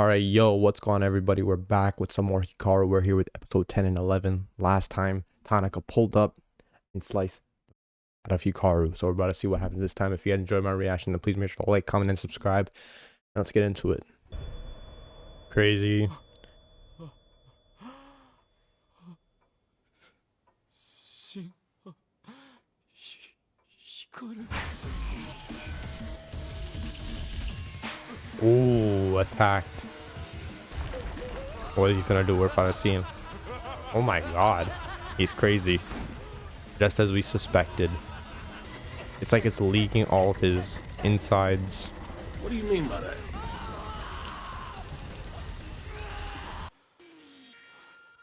All right, yo, what's going on, everybody? We're back with some more Hikaru. We're here with episode 10 and 11. Last time, Tanaka pulled up and sliced out of Hikaru. So we're about to see what happens this time. If you enjoyed my reaction, then please make sure to like, comment, and subscribe. Now let's get into it. Crazy. Ooh, attacked. What is he gonna do? We're about to see him. Oh my god. He's crazy. Just as we suspected. It's like it's leaking all of his insides. What do you mean by that?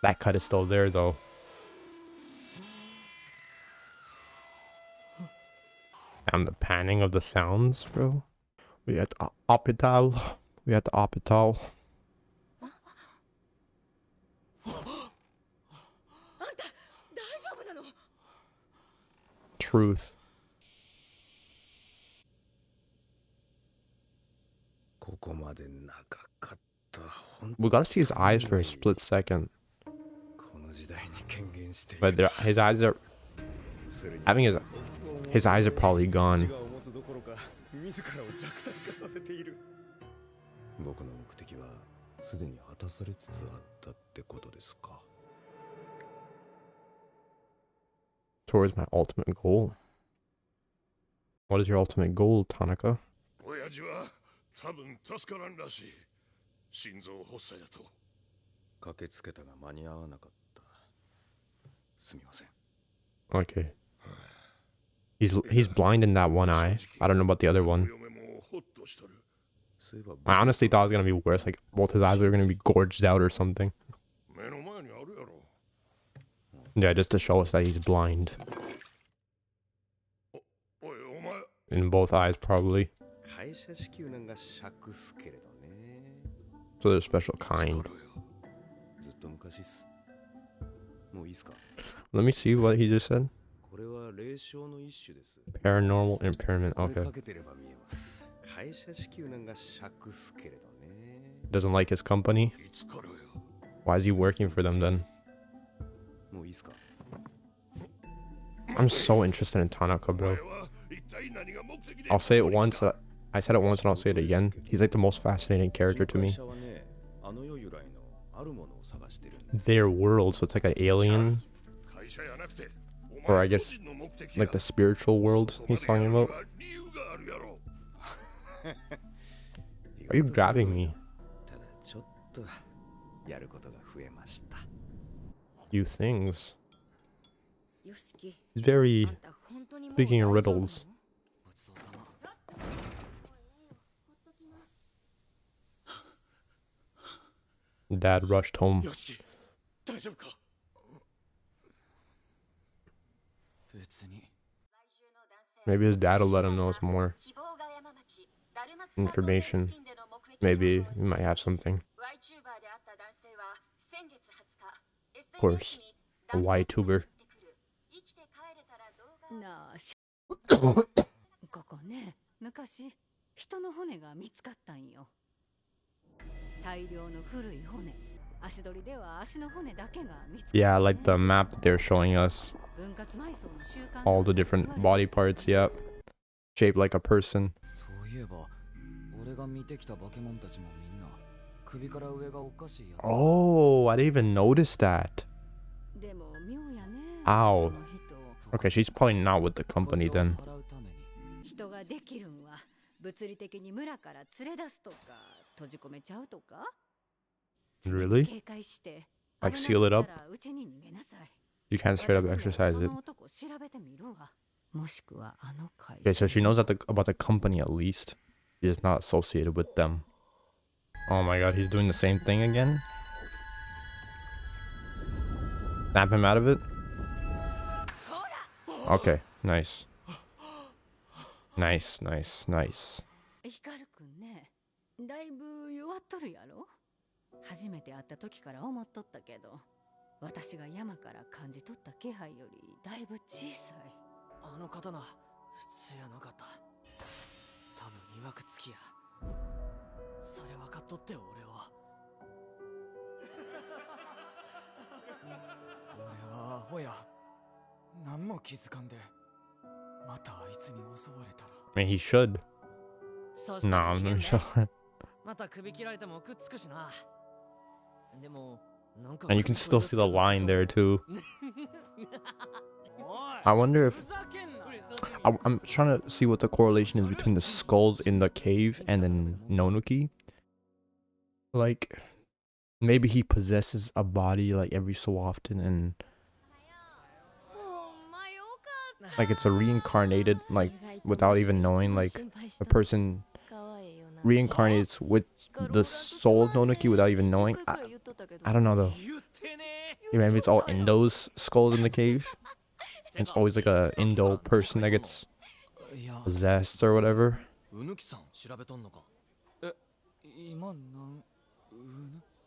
That cut is still there though. And the panning of the sounds, bro. We at the hospital. We at the hospital. Truth. We gotta see his eyes for a split second. But his eyes are having his eyes are probably gone. Towards my ultimate goal. What is your ultimate goal, Tanaka? Okay. He's blind in that one eye. I don't know about the other one. I honestly thought it was gonna be worse. Like both his eyes were gonna be gorged out or something. Yeah, just to show us that he's blind. In both eyes, probably. So they're a special kind. Let me see what he just said. Paranormal impairment. Okay. Doesn't like his company. Why is he working for them then? I'm so interested in Tanaka, bro. I'll say it once. I said it once and I'll say it again. He's like the most fascinating character to me. Their world, so it's like an alien. Or I guess like the spiritual world he's talking about. Are you grabbing me? Few things. He's very speaking in riddles. Dad rushed home. Maybe his dad will let him know some more information. Maybe he might have something. Of course, a YTuber. ここね、昔人の骨が見つかったんよ。大量の古い骨。足取りでは足の骨だけが見つかった。Yeah, like the map that they're showing us. All the different body parts, yeah. Shaped like a person. Oh, I didn't even notice that. Ow. Okay, she's probably not with the company then. Really? Like seal it up? You can't straight up exercise it. Okay, so she knows about the company at least. She is not associated with them. Oh my god, he's doing the same thing again? Snap him out of it? Okay, nice. Nice, nice, nice. 初めて会った時から思っとったけど、私が山から感じ取った気配よりだいぶ小さい。あの刀、普通やなかった。多分曰くつきや。それ分かっとって俺は。I mean, he should. そうした Nah, ら I'm 逃げん not で sure. また首切られてもくっつくしなでもなんか And you can still see the line there too. I wonder if I'm trying to see what the correlation is between the skulls in the cave and then Nonuki. Like, maybe he possesses a body like every so often, and like it's a reincarnated, like without even knowing, like a person reincarnates with the soul of Nonuki without even knowing. I don't know though. Yeah, maybe it's all Indo's skulls in the cave. It's always like a Indo person that gets possessed or whatever.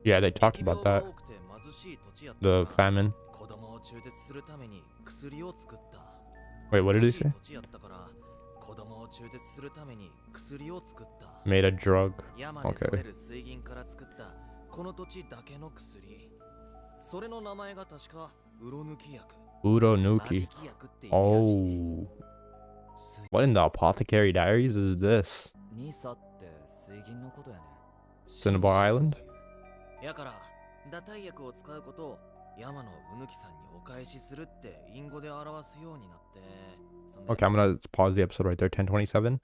Yeah, they talked about that. The famine. Wait, what did he say? Made a drug. Okay. Uronuki. Oh. What in the Apothecary Diaries is this? Cinnabar Island? Okay, I'm gonna pause the episode right there. 10:27.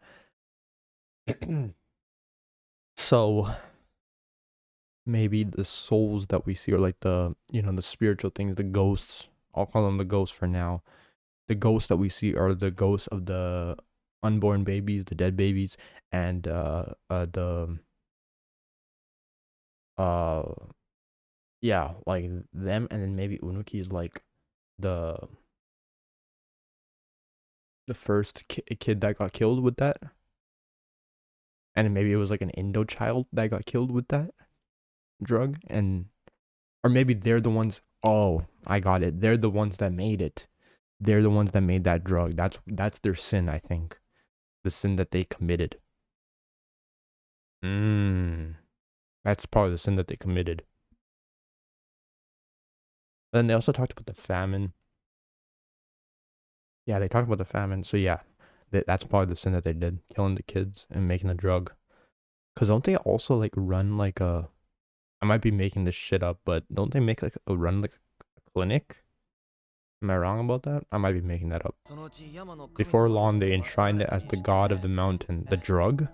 So maybe the souls that we see are like the, you know, the spiritual things, the ghosts. I'll call them the ghosts for now. The ghosts that we see are the ghosts of the unborn babies, the dead babies, and yeah, like them, and then maybe Unuki is like the first kid that got killed with that, and then maybe it was like an Indo child that got killed with that drug, and or maybe they're the ones. Oh, I got it. They're the ones that made it. They're the ones that made that drug. That's their sin, I think. The sin that they committed. That's probably the sin that they committed. Then they also talked about the famine. Yeah, they talked about the famine. So yeah, that's probably the sin that they did, killing the kids and making the drug. Cause don't they also like run like a? I might be making this shit up, but don't they make like a clinic? Am I wrong about that? I might be making that up. Before long, they enshrined it as the god of the mountain. The drug?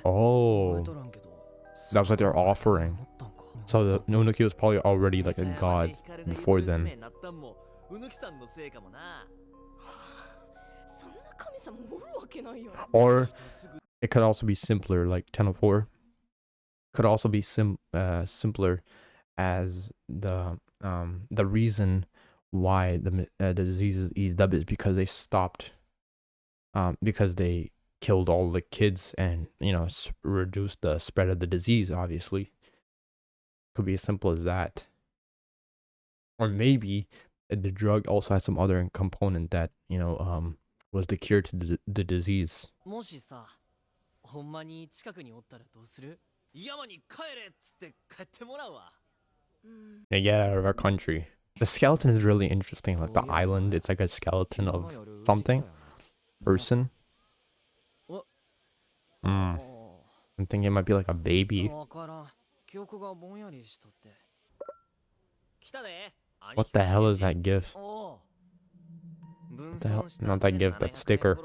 Oh, that was like their offering. So the Nonuki was probably already like a god before then. Or it could also be simpler, like 1004. Could also be simpler as the reason why the diseases eased up is because they stopped, because they killed all the kids and, you know, reduced the spread of the disease. Obviously, could be as simple as that. Or maybe the drug also had some other component that, you know, was the cure to the disease. Yeah, get out of our country. The skeleton is really interesting. Like the island, it's like a skeleton of something. Person. I'm thinking it might be like a baby. What the hell is that gif? What the hell? Not that gif, that sticker.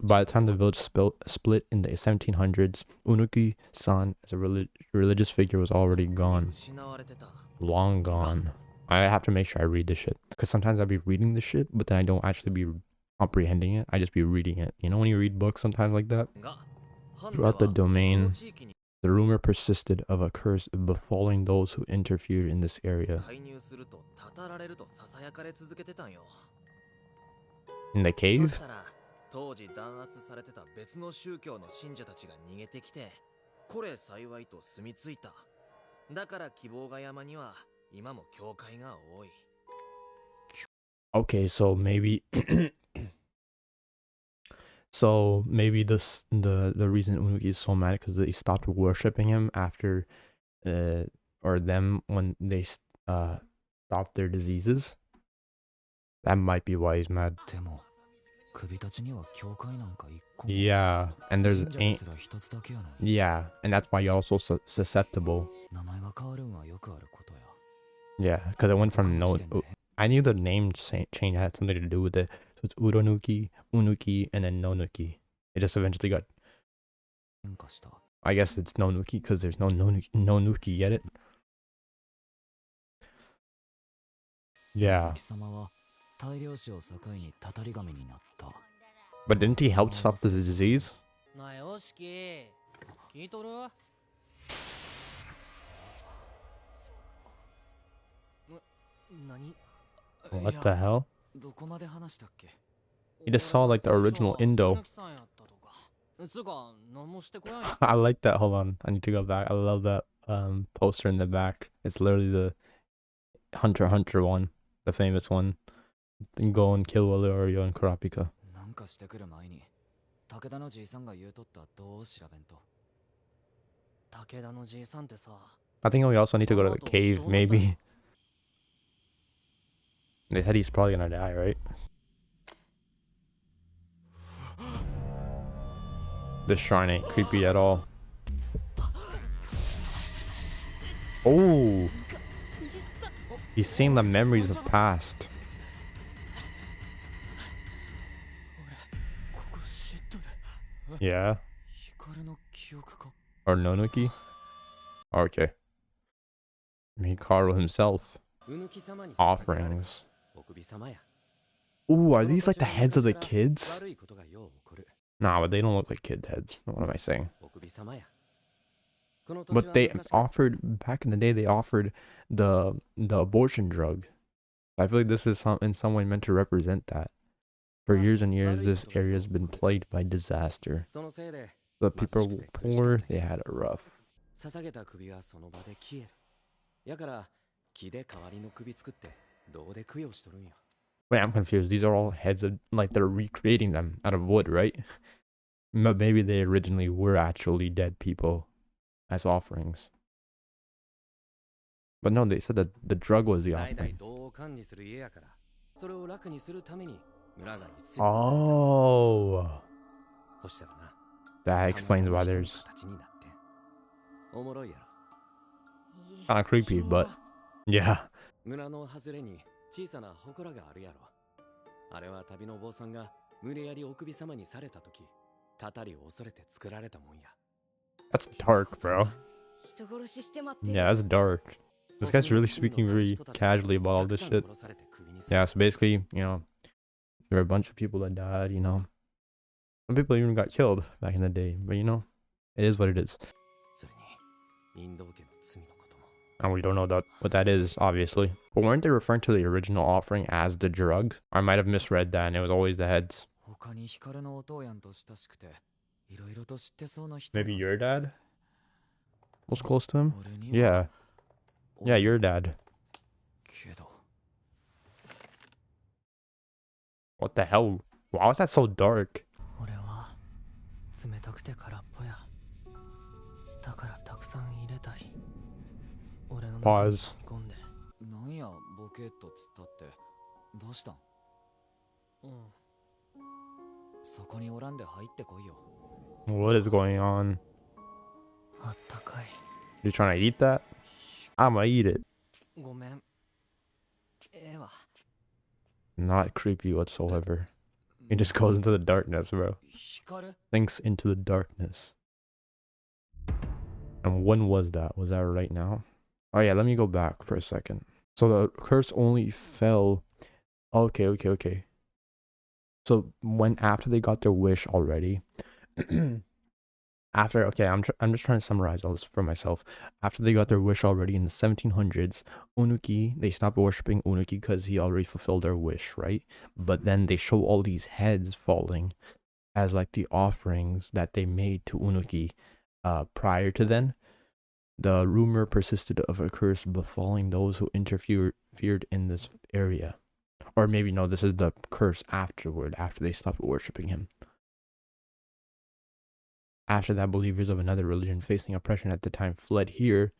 By the time the village split in the 1700s, Unuki-san as a religious figure was already gone. Long gone. I have to make sure I read this shit. Because sometimes I'll be reading this shit, but then I don't actually be comprehending it. I just be reading it. You know when you read books sometimes like that? Throughout the domain, the rumor persisted of a curse befalling those who interfered in this area. In the cave? Okay, so maybe so maybe the reason Unuki is so mad because they stopped worshipping him after or them when they stop their diseases. That might be why he's mad. でも首たちには教会なんか一個も Yeah, and there's 神社ですら一つだけやのに yeah, and that's why you're also susceptible. 名前が変わるんはよくあることや Yeah, because it went from 他 no. の時点で I knew the name change had something to do with it. So it's Uronuki, Unuki, and then Nonuki. It just eventually got. 変化した I guess it's Nonuki because there's no Nonuki. Get it? Yeah, 貴様は大量死を境にたたり神になった but didn't he help stop the disease? なよしき聞いとる何 What the hell? どこまで話したっけ He just saw like the original Indo. つうか何もしてこない I like that. Hold on, I need to go back. I love that poster in the back. It's literally the Hunter x Hunter one, the famous one. Then go and kill Valerio and Kurapika. なんかしてくる前に武田のじいさんが言うとったどう調べんと武田のじいさんってさ I think we also need to go to the cave, maybe. They said he's probably gonna die, right? This shrine ain't creepy at all. Oh! He's seeing the memories of past. ここ知っとる Yeah? 光の記憶か Or Nonuki? Okay. Hikaru himself. うぬき様に Offerings. お首様や Ooh, are these like the heads of the kids? 悪いことがよう起こる Nah, but they don't look like kid heads. What am I saying? お首様やこの土地は But they 昔から offered back in the day. They offered the abortion drug. I feel like this is in some way meant to represent that. For years and years, this area has been plagued by disaster. そのせいで The people were poor. They had it rough. 捧げた首はその場で消えるやから木で代わりの首作って銅で供養しとるんや Wait, I'm confused. These are all heads of like they're recreating them out of wood, right? But maybe they originally were actually dead people as offerings. But no, they said that the drug was the 代々 offering. 銅を管理する家やからそれを楽にするために村が一斉 Oh, ほしたらな that explains why たまたま there's 人の形になってんおもろいやろ kind of creepy, but yeah. 村の外れに小さな祠があるやろあれは旅のお坊さんが無理やりお首様にされた時たたりを恐れて作られたもんや That's dark, bro. 人殺しして待って Yeah, that's dark. This guy's really speaking very casually about all this shit. Yeah, so basically, you know, there were a bunch of people that died, you know. Some people even got killed back in the day, but you know, it is what it is. それにインド家の罪のことも And we don't know what that is, obviously. But weren't they referring to the original offering as the drug? I might have misread that and it was always the heads. 他に光のお父やんと親しくていろいろと知ってそうな人 Maybe your dad was close to him? 俺には Yeah. Yeah, your dad. けど What the hell? Why was that so dark? 俺は冷たくて空っぽやだからたくさん入れたい俺の中に Pause. 込んでなんやボケっとつったってどうしたんうんそこにおらんで入ってこいよ What is going on? あったかい You trying to eat that? I'ma eat it. ごめんええわ Not creepy whatsoever. He just goes into the darkness, bro. 光 Thinks into the darkness. And when was that? Was that right now? Oh yeah, let me go back for a second. So the curse only fell. Okay. So when after they got their wish already, I'm just trying to summarize all this for myself. After they got their wish already in the 1700s, Unuki, they stopped worshipping Unuki because he already fulfilled their wish, right? But then they show all these heads falling as like the offerings that they made to Unuki prior to then. The rumor persisted of a curse befalling those who interfered in this area. Or maybe no, this is the curse afterward, after they stopped worshipping him. After that, believers of another religion facing oppression at the time fled here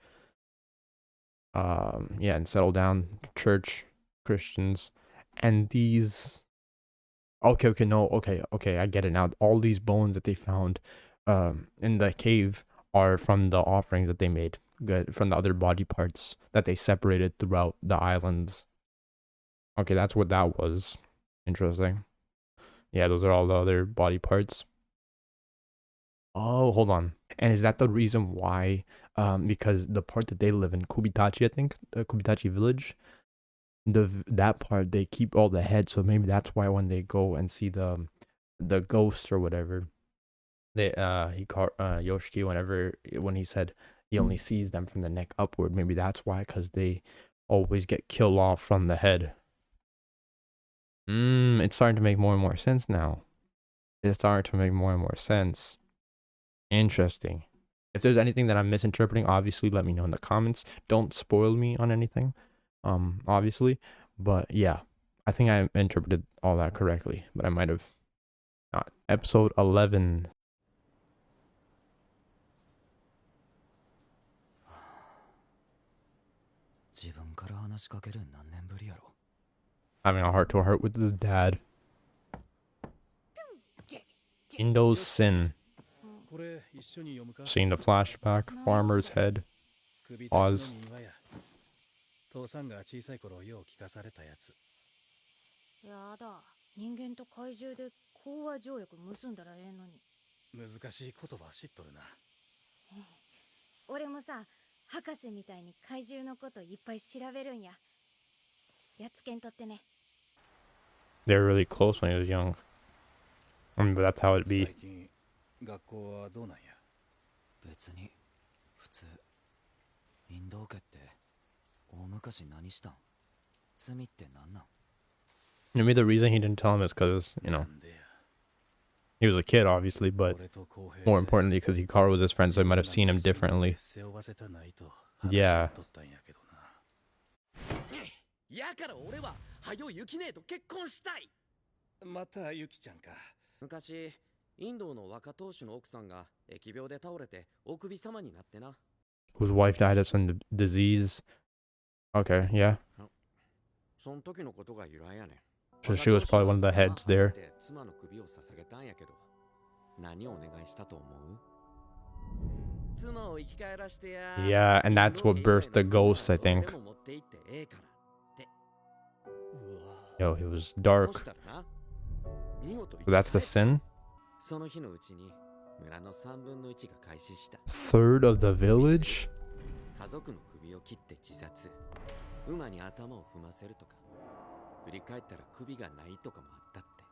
yeah, and settle down, church, Christians, and these. Okay, no, okay, I get it now. All these bones that they found, in the cave are from the offerings that they made, good, from the other body parts that they separated throughout the islands. Okay, that's what that was. Interesting. Yeah, those are all the other body parts. Oh, hold on. And is that the reason why? Because the part that they live in, Kubitachi, I think, the Kubitachi village, that part they keep all the heads, so maybe that's why when they go and see the ghosts or whatever, they Yoshiki, when he said he only sees them from the neck upward, maybe that's why, because they always get killed off from the head. It's starting to make more and more sense now. It's starting to make more and more sense. Interesting. If there's anything that I'm misinterpreting, obviously let me know in the comments. Don't spoil me on anything, obviously. But yeah, I think I interpreted all that correctly, but I might have not. Episode 11. Having a heart-to-heart with his dad. Indo's sin. Seeing the flashback, farmer's head. Pause. 父さんが小さい頃よう聞かされたやつ。やだ、人間と怪獣で講和条約結んだらええのに。難しい言葉知っとるな。俺もさ、博士みたいに怪獣のこといっぱい調べるんや。やっつけんとってね。They were really close when he was young. I mean, but that's how it'd be. 最近学校はどうなんや。別に普通。インド家って大昔何したん？罪って何なん？ Maybe the reason he didn't tell him is because, he was a kid, obviously, but more importantly, because Hikaru was his friend, so he might have seen him differently. Yeah. やから俺ははよユキ姉と結婚したい。またユキちゃんか。昔インドの若当主の奥さんが疫病で倒れてお首様になってな。Whose wife died of some disease. Okay, yeah. その時のことが由来やねん。 So she was probably one of the heads there. 妻の首を捧げたんやけど、何をお願いしたと思う？妻を生き返らしてや。Yeah, and that's what birthed the ghosts, I think. Yo, he was dark. So that's the sin? その日のうちに村の3分の1が開始した。Third of the village? 家族の首を切って自殺。馬に頭を踏ませるとか。振り返ったら首がないとかもあったって。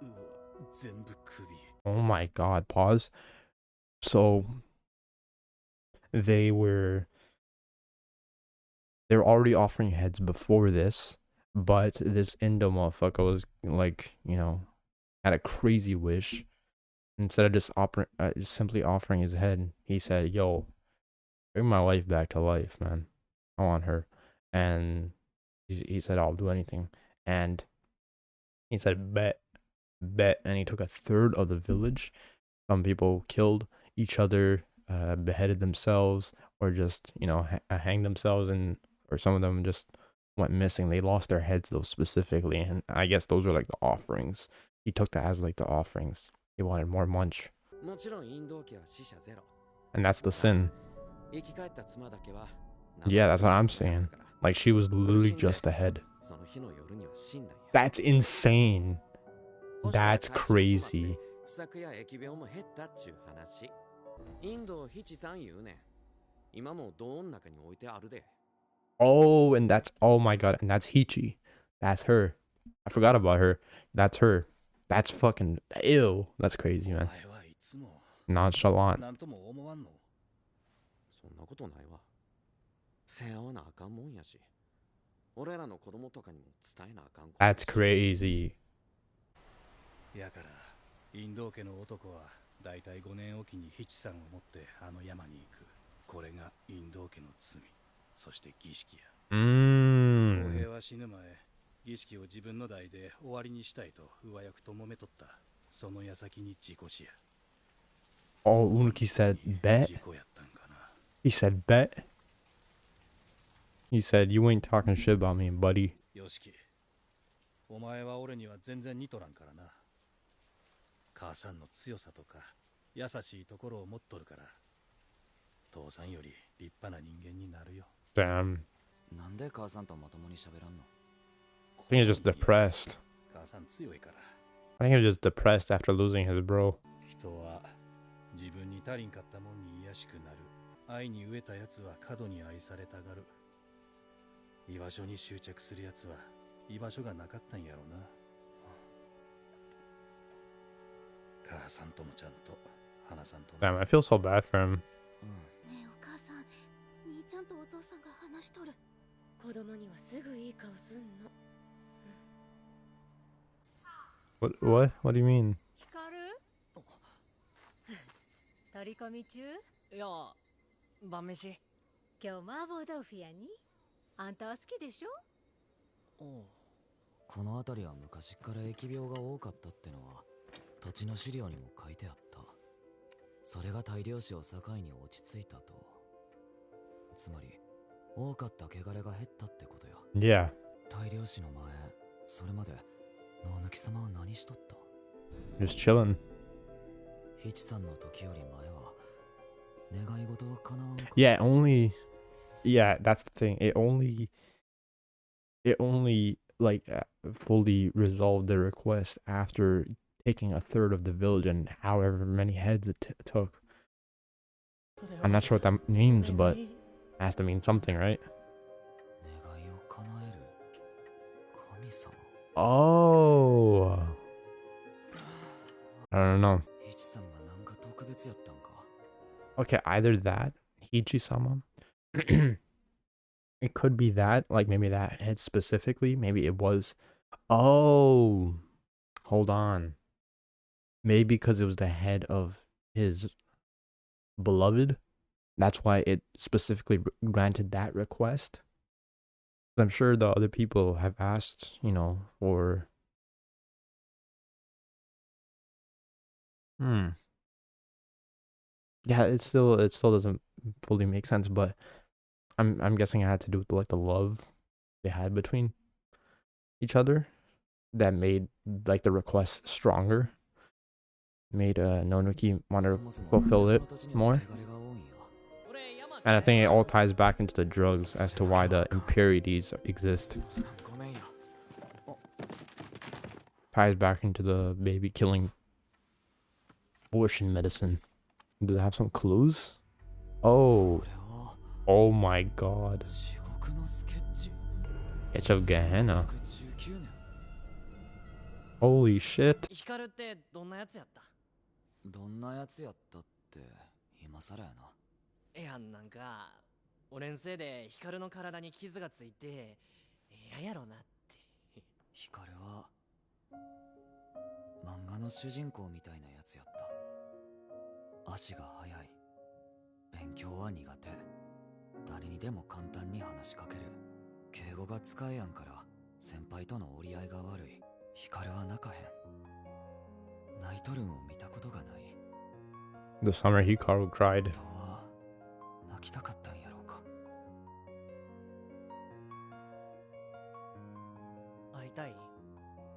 うわ、全部首。Oh my god, pause. So they were already offering heads before this, but this Indo motherfucker was like, had a crazy wish. Instead of just simply offering his head, he said, "Yo, bring my wife back to life, man. I want her." And he said, "I'll do anything." And he said, bet. And he took a third of the village. Some people killed each other, beheaded themselves, or just, hanged themselves, or some of them just went missing. They lost their heads, though, specifically. And I guess those are like the offerings. He took that as like the offerings. He wanted more munch. And that's the sin. Yeah, that's what I'm saying. Like, she was literally just a head. That's insane. That's crazy. Oh, and that's, oh my god, and that's Hichi. That's her. I forgot about her. That's her. That's fucking, ew. That's crazy, man. Nonchalant. 世話はなあかんもんやし、俺らの子供とかにも伝えなあかんこと。That's crazy. やから、インド家の男はだいたい5年おきにヒチさんを持ってあの山に行く。これがインド家の罪、そして儀式や。公平は死ぬ前、儀式を自分の代で終わりにしたいと上役と揉めとった。その矢先に事故死や。Oh, Unuki said bet? He said bet? He said, "You ain't talking shit about me, buddy." よしき、お前は俺には全然似とらんからな。母さんの強さとか優しいところを持っとるから、父さんより立派な人間になるよ。 Damn. なんで母さんとまともに喋らんの？ I think he's just depressed. 母さん強いから。 I think he was just depressed after losing his bro. 人は自分に足りんかったもんに卑しくなる。愛に飢えたやつは過度に愛されたがる。居場所に執着するやつは居場所がなかったんやろな。母さんともちゃんと話さんとな。 Damn, I feel so bad for him. うん。ねえお母さん、兄ちゃんとお父さんが話しとる。子供にはすぐいい顔すんの。 What do you mean? ヒカル取り込み中？いや晩飯。今日麻婆豆腐やに。あんたは好きでしょ？おう。この辺りは昔から疫病が多かったってのは土地の資料にも書いてあった。それが大量死を境に落ち着いたと。つまり多かった汚れが減ったってことや。 Yeah. 大量死の前、それまで野抜様は何しとった？ Just chilling. ヒチさんの時より前は願い事は叶わんか。 Yeah, yeah, that's the thing. It only like fully resolved the request after taking a third of the village and however many heads it took. I'm not sure what that means, but it has to mean something, right? 願いを叶える神様。 Oh, I don't know. ヒチさんがなんか特別やったんか。 Okay, either that, Hichi-sama. It could be that, like maybe that head specifically. Maybe it was. Oh, hold on. Maybe because it was the head of his beloved. That's why it specifically granted that request. I'm sure the other people have asked, you know, for. Yeah, it still doesn't fully make sense, but I'm guessing it had to do with like the love they had between each other that made like the request stronger. Made Nonuki want to fulfill it more. And I think it all ties back into the drugs as to why the impurities exist. ごめんや。 Ties back into the baby killing abortion medicine. Does it have some clues? Oh, これは oh my god. 地獄のスケッチ。 It's of Gehenna. 19年。 Holy shit. ヒカルってどんなやつやった？どんなやつやったって今更やな。いやなんか俺んせいでヒカルの体に傷がついて嫌やろなって。ヒカルは漫画の主人公みたいなやつやった。足が速い。勉強は苦手。誰にでも簡単に話しかける。敬語が使えやんから先輩との折り合いが悪い。ヒカルは泣かへん。泣いとるんを見たことがない。 The summer Hikaru cried. 人は泣きたかったんやろうか。会いたい？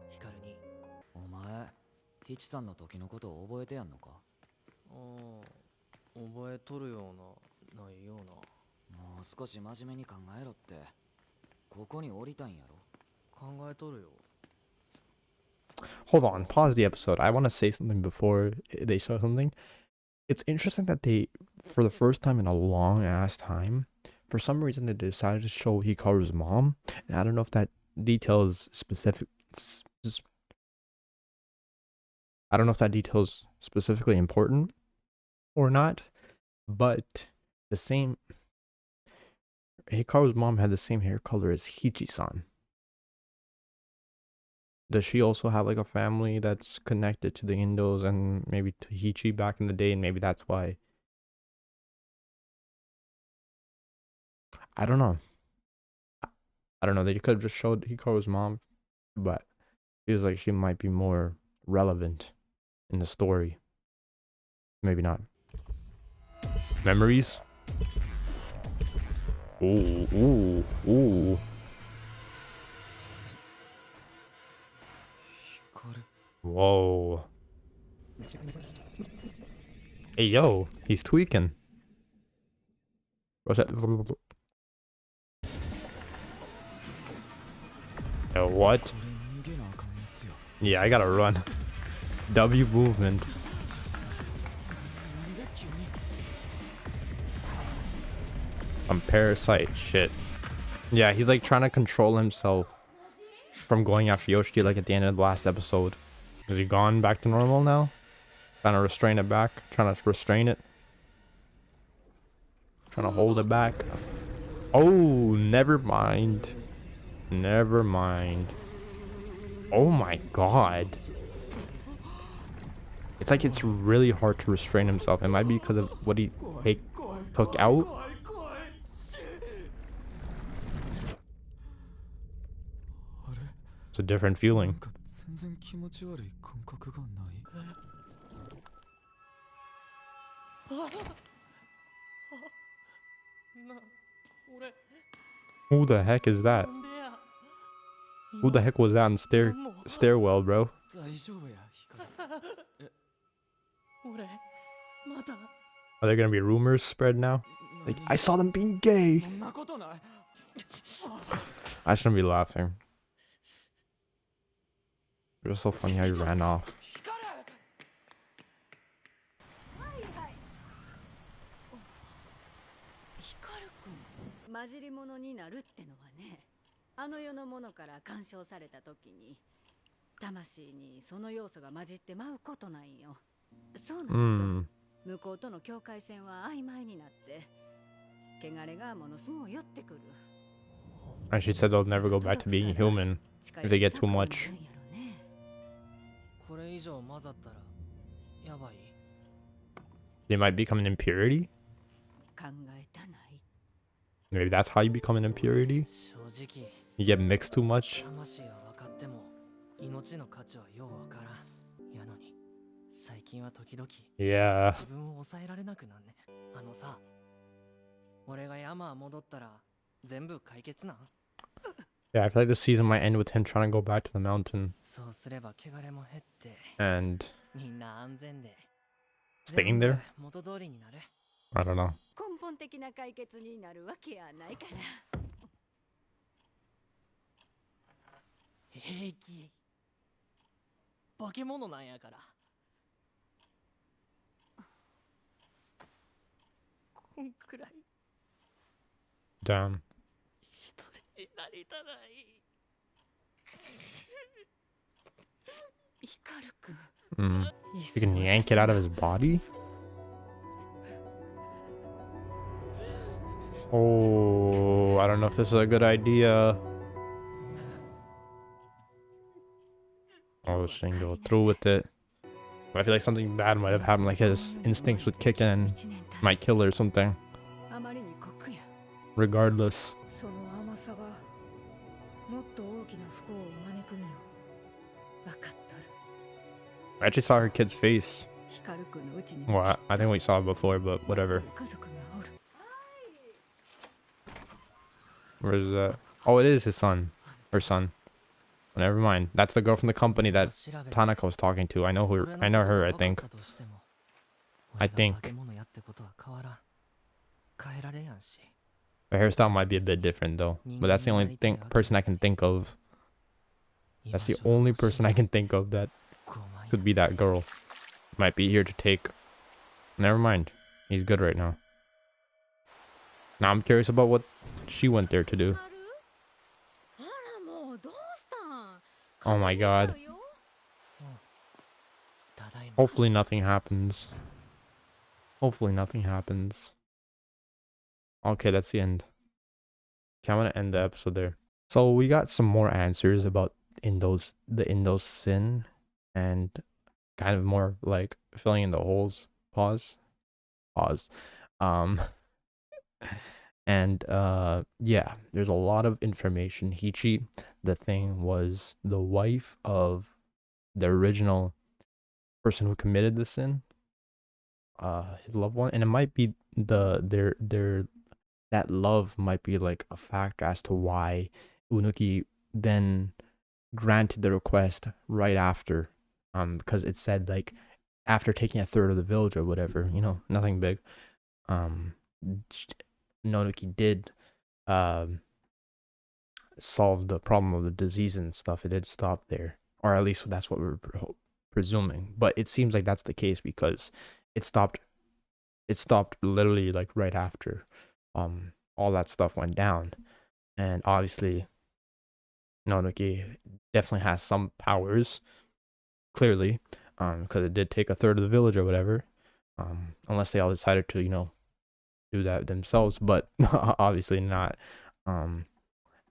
ヒカルに。お前、ヒチさんの時のことを覚えてやんのか？覚えとるような、ないような。もう少し真面目に考えろって。ここに降りたんやろ。考えとるよ。 Hold on, pause the episode. I want to say something before they show something. It's interesting that they, for the first time in a long ass time, for some reason they decided to show Hikaru's mom. And I don't know if that detail is specific. I don't know if that detail is specifically important or not, but the same. Hikaru's mom had the same hair color as Hichi-san. Does she also have like a family that's connected to the Indos and maybe to Hichi back in the day, and maybe that's why? I don't know. I don't know. They could have just showed Hikaru's mom, but it feels like she might be more relevant in the story. Maybe not. Memories? Ooh, ooh, ooh. Hikaru. Whoa. Hey, yo, he's tweaking. What's that? What? これ逃げなあかんやつよ。 Yeah, I gotta run. W movement. なんで急に I'm Parasite. Shit. Yeah, he's like trying to control himself from going after Yoshiki like at the end of the last episode. Is he gone back to normal now? Trying to restrain it back? Trying to restrain it? Trying to hold it back? Oh, never mind. Never mind. Oh my god. It's like it's really hard to restrain himself. It might be because of what he took out. It's a different なん feeling. か全然気持ち悪い感覚がない。 Who the heck is that? Who the heck was that in stairwell, bro? 大丈夫や、光。俺、まだ。 Are there gonna be rumors spread now? Like, I saw them being gay. そんなことない。 I shouldn't be laughing. It was so funny how you ran off. 光。ヒカル君、混じり物になるってのはね、あの世のものから干渉された時に魂にその要素が混じってまうことなんよ。そうなると、向こうとの境界線は曖昧になって、汚れがものすごい寄ってくる。 And she said they'll never go back to being human if they get too much. これ以上混ざったらやばい。 They might become an impurity? 考えたない。 Maybe that's how you become an impurity? 正直 You get mixed too much? 魂は分かっても命の価値はよう分からん。やのに最近は時々 Yeah. 自分を抑えられなくなんね。あのさ、俺が山戻ったら全部解決なん？ Yeah, I feel like the season might end with him trying to go back to the mountain そうすれば汚れも減って and みんな安全で staying there? 元通りになる。 I don't know. 根本的な解決になるわけやないから。平気。化け物なんやから。こんくらい Damn. 一人になりたない。ヒカル君。 You can yank it out of his body? Oh, I don't know if this is a good idea. Oh, she didn't go through with it. I feel like something bad might have happened, like his instincts would kick in and might kill her or something. あまりに酷や。 Regardless. その甘さがもっと大きな不幸を招くんよ。わかっとる。 I actually saw her kid's face. ヒカル君のうちに。 Well, I think we saw it before, but whatever. 家族がおる。 Where is that? Oh, it is his son. Her son. Oh, never mind. That's the girl from the company that Tanaka was talking to. I know her. I know her, I think. I think. Her hairstyle might be a bit different though. But that's the only person I can think of. That's the only person I can think of that could be that girl. Might be here to take. Never mind. He's good right now. Now I'm curious about what she went there to do. あらもうどうしたん？ Oh my god. Hopefully nothing happens. Hopefully nothing happens. Okay, that's the end. Okay, I'm gonna end the episode there. So we got some more answers about the Indo sin and kind of more like filling in the holes. Pause. And yeah, there's a lot of information. Hichi, the thing, was the wife of the original person who committed the sin, his loved one, and it might be their that love might be like a factor as to why Unuki then granted the request right after, because it said like after taking a third of the village or whatever, nothing big. um Nonuki did um solve the problem of the disease and stuff. It did stop there, or at least that's what we're presuming. But it seems like that's the case because it stopped. It stopped literally like right after all that stuff went down, and obviously Nonuki definitely has some powers, clearly, because it did take a third of the village or whatever. Unless they all decided to do that themselves, but obviously not.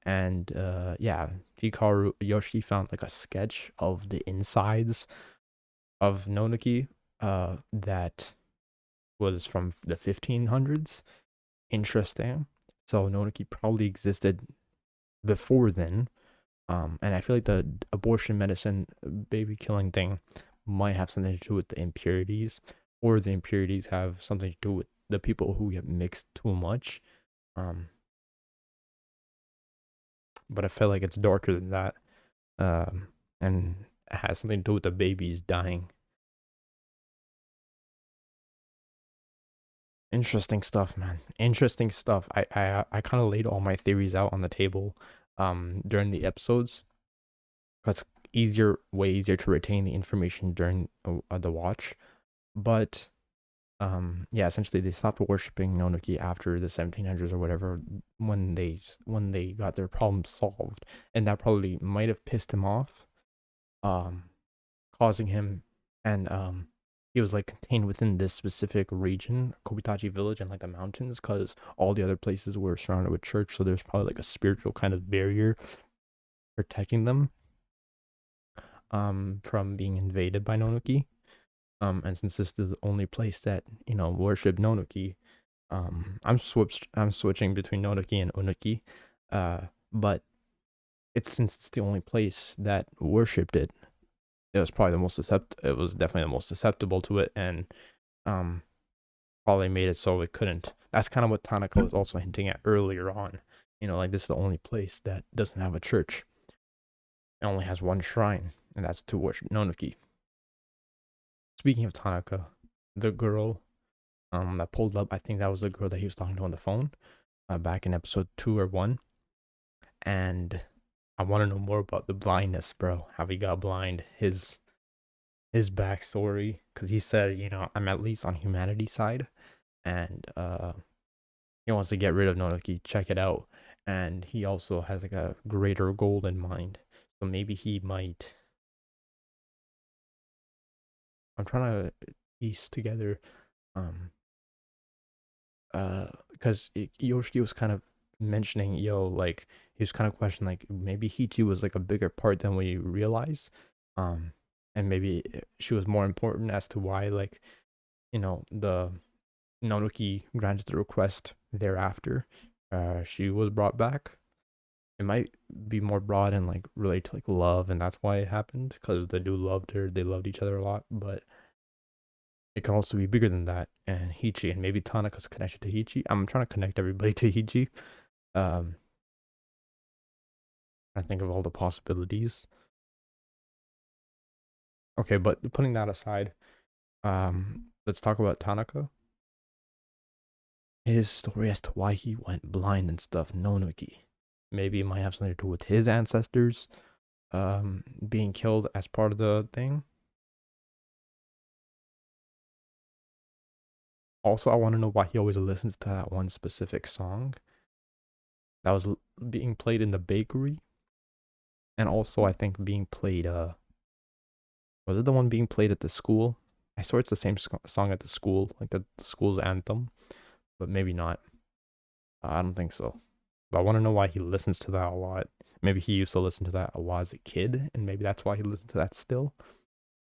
And yeah, Hikaru Yoshi found like a sketch of the insides of Nonuki that was from the 1500s. Interesting. So Nonuki probably existed before then. And I feel like the abortion medicine baby killing thing might have something to do with the impurities, or the impurities have something to do with the people who get mixed too much. But I feel like it's darker than that. And it has something to do with the babies dying. Interesting stuff, man. Interesting stuff. I kind of laid all my theories out on the table during the episodes, because way easier to retain the information during the watch. But yeah, essentially they stopped worshiping Nonuki after the 1700s or whatever, when they got their problem solved, and that probably might have pissed him off, causing him, and he was like contained within this specific region, Kobitachi village, and like the mountains, because all the other places were surrounded with church, so there's probably like a spiritual kind of barrier protecting them from being invaded by Nonuki. And since this is the only place that worship Nonuki, I'm switching between Nonuki and Unuki, but since it's the only place that worshipped it, it was probably it was definitely the most susceptible to it, and probably made it so it couldn't. That's kind of what Tanaka was also hinting at earlier on. Like, this is the only place that doesn't have a church. It only has one shrine, and that's to worship Nonuki. Speaking of Tanaka, the girl that pulled up, I think that was the girl that he was talking to on the phone back in episode 2 or 1. And I want to know more about the blindness, bro. How he got blind, his backstory, because he said, I'm at least on humanity's side, and he wants to get rid of Nonoki. Check it out. And he also has like a greater goal in mind, so maybe he might. I'm trying to piece together, because Yoshiki was kind of mentioning, like, he was kind of questioning, like, maybe Hichi was like a bigger part than we realize, and maybe she was more important as to why, like, the Nonuki granted the request thereafter. She was brought back. It might be more broad and like relate to like love, and that's why it happened, because the dude loved her. They loved each other a lot, but it can also be bigger than that. And Hichi, and maybe Tanaka's connected to Hichi. I'm trying to connect everybody to Hichi. I think of all the possibilities. Okay, but putting that aside, let's talk about Tanaka. His story as to why he went blind and stuff. Nonuki. Maybe it might have something to do with his ancestors being killed as part of the thing. Also, I want to know why he always listens to that one specific song that was being played in the bakery. And also, I think being played, was it the one being played at the school? I swear it's the same song at the school, like the school's anthem, but maybe not. I don't think so. But I want to know why he listens to that a lot. Maybe he used to listen to that a lot as a kid, and maybe that's why he listens to that still.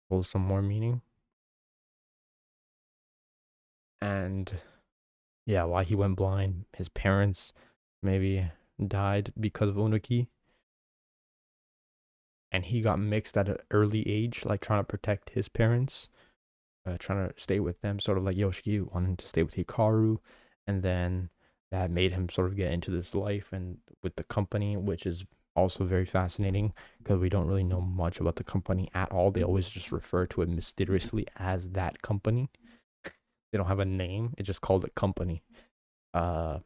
Holds some more meaning. And yeah, why he went blind. His parents maybe died because of Unuki. And he got mixed at an early age, like trying to protect his parents, trying to stay with them, sort of like Yoshiki wanting to stay with Hikaru. And then that made him sort of get into this life and with the company, which is also very fascinating because we don't really know much about the company at all. They always just refer to it mysteriously as that company. They don't have a name. It's just called a company. Uh,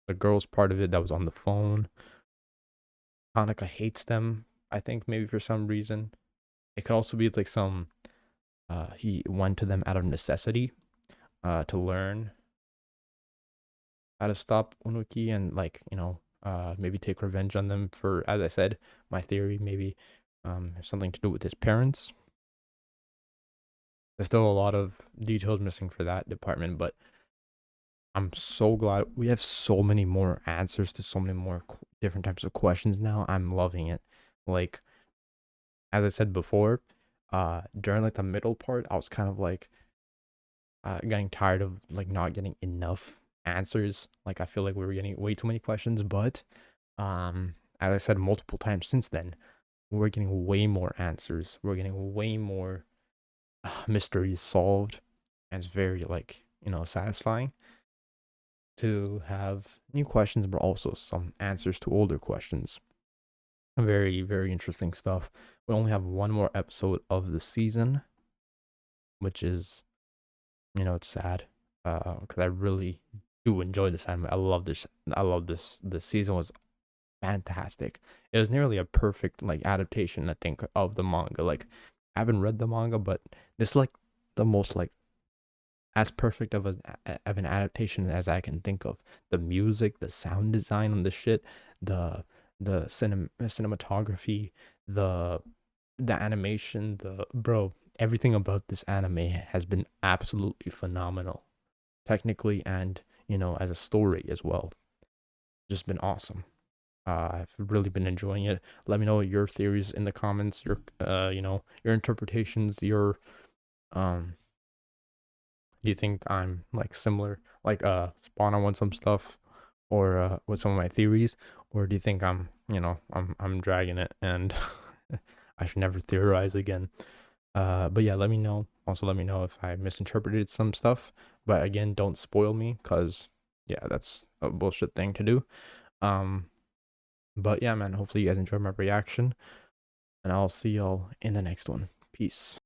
the girl's part of it that was on the phone. Hanukkah hates them, I think, maybe for some reason. It could also be like some he went to them out of necessity to learn how to stop Unuki and like, maybe take revenge on them for, as I said, my theory, maybe something to do with his parents. There's still a lot of details missing for that department, but I'm so glad we have so many more answers to so many more different types of questions now. I'm loving it. Like, as I said before, during like the middle part, I was kind of like getting tired of like not getting enough answers. Like I feel like we were getting way too many questions, but as I said multiple times since then, we're getting way more answers. We're getting way more mysteries solved, and it's very like satisfying to have new questions, but also some answers to older questions. Very, very interesting stuff. We only have one more episode of the season, which is, it's sad. Because I really do enjoy this anime. I love this. I love this. The season was fantastic. It was nearly a perfect like adaptation, I think, of the manga. Like, I haven't read the manga, but this is like the most like as perfect of an adaptation as I can think of. The music, the sound design on the shit, the cinematography, the animation, everything about this anime has been absolutely phenomenal, technically and as a story as well. Just been awesome. I've really been enjoying it. Let me know your theories in the comments, your your interpretations, your do you think I'm like similar, like spawn on some stuff, or with some of my theories, or do you think I'm dragging it and I should never theorize again? But yeah, let me know. Also, let me know if I misinterpreted some stuff. But again, don't spoil me, cause yeah, that's a bullshit thing to do. But yeah, man. Hopefully you guys enjoyed my reaction, and I'll see y'all in the next one. Peace.